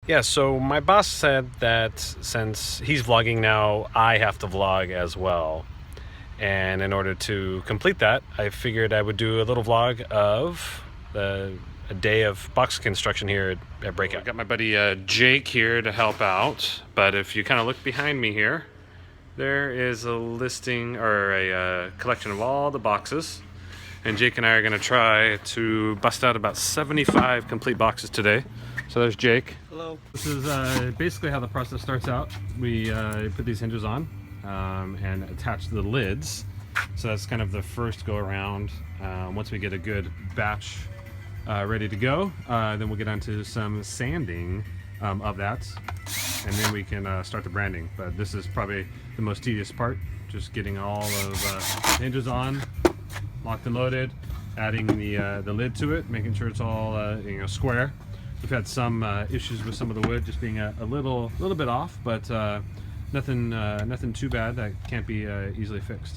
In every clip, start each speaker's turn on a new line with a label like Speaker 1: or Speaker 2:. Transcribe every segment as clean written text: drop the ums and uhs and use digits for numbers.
Speaker 1: Yeah, so my boss said that since he's vlogging now, I have to vlog as well. And in order to complete that, I figured I would do a little vlog of a day of box construction here at Breakout. I got my buddy Jake here to help out, but if you kind of look behind me here, there is a listing or a collection of all the boxes. And Jake and I are going to try to bust out about 75 complete boxes today. So there's Jake.
Speaker 2: Hello.
Speaker 1: This is basically how the process starts out. We put these hinges on and attach the lids. So that's kind of the first go around. Once we get a good batch ready to go, then we'll get onto some sanding of that. And then we can start the branding. But this is probably the most tedious part, just getting all of the hinges on, locked and loaded, adding the lid to it, making sure it's all square. We've had some issues with some of the wood just being a little bit off, but nothing too bad that can't be easily fixed.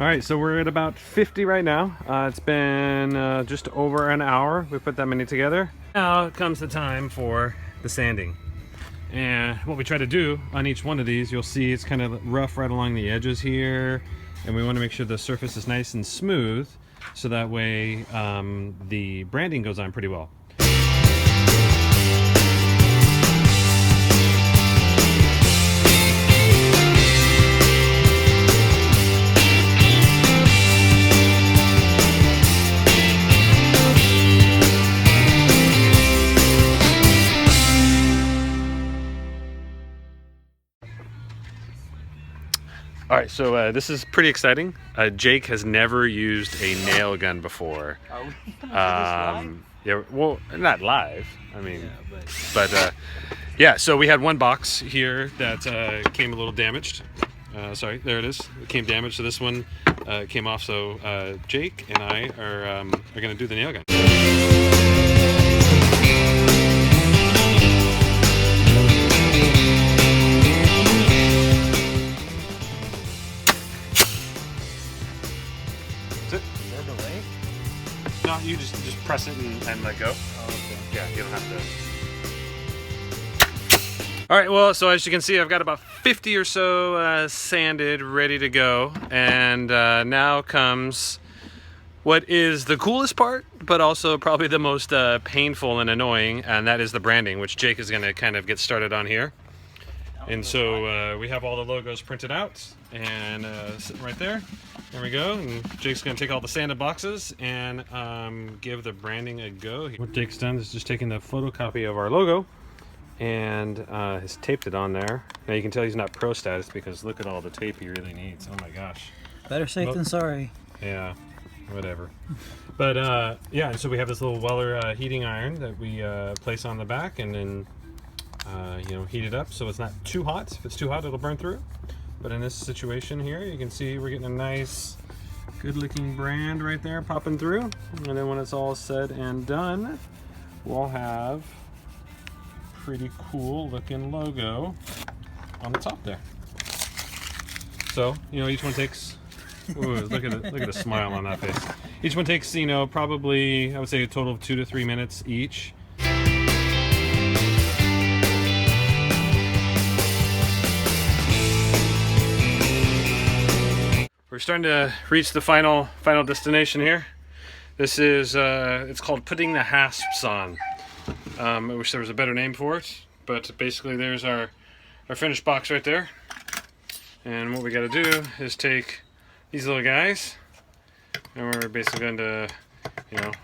Speaker 1: All right, so we're at about 50 right now. It's been just over an hour. We put that many together. Now comes the time for the sanding. And what we try to do on each one of these, you'll see it's kind of rough right along the edges here. And we want to make sure the surface is nice and smooth, so that way the branding goes on pretty well. All right, so this is pretty exciting. Jake has never used a nail gun before. Yeah, well, not live. I mean, yeah, but yeah. So we had one box here that came a little damaged. Sorry, there it is. It came damaged. So this one came off. So Jake and I are going to do the nail gun. No, you just press it and let go. Oh, okay. Yeah, you don't have to. All right, well, so as you can see, I've got about 50 or so sanded, ready to go. And now comes what is the coolest part, but also probably the most painful and annoying, and that is the branding, which Jake is gonna kind of get started on here. And so we have all the logos printed out and sitting right there. There we go. And Jake's going to take all the sanded boxes and give the branding a go. What Jake's done is just taking the photocopy of our logo and has taped it on there. Now you can tell he's not pro status because look at all the tape he really needs. Oh my gosh.
Speaker 2: Better safe than sorry.
Speaker 1: Yeah, whatever. But yeah, and so we have this little Weller heating iron that we place on the back and then heat it up so it's not too hot. If it's too hot, it'll burn through. But in this situation here, you can see we're getting a nice, good-looking brand right there popping through. And then when it's all said and done, we'll have a pretty cool-looking logo on the top there. So, each one takes. Ooh, look at the smile on that face. Each one takes, probably I would say a total of 2 to 3 minutes each. We're starting to reach the final destination here. This is it's called putting the hasps on. I wish there was a better name for it, but basically there's our finished box right there. And what we got to do is take these little guys, and we're basically going to,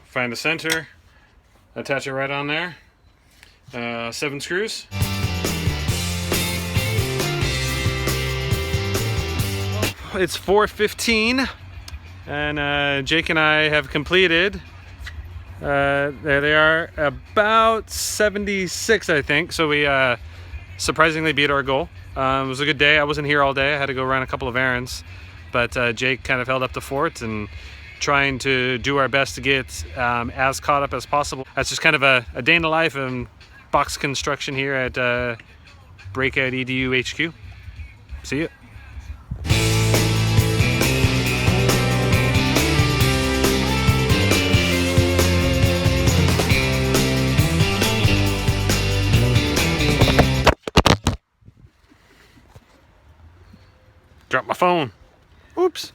Speaker 1: find the center, attach it right on there. 7 screws. It's 4:15 and Jake and I have completed there they are, about 76 I think, so we surprisingly beat our goal. It was a good day. I wasn't here all day. I had to go run a couple of errands, but Jake kind of held up the fort and trying to do our best to get as caught up as possible. That's just kind of a day in the life of box construction here at Breakout EDU HQ. See you. Drop my phone. Oops.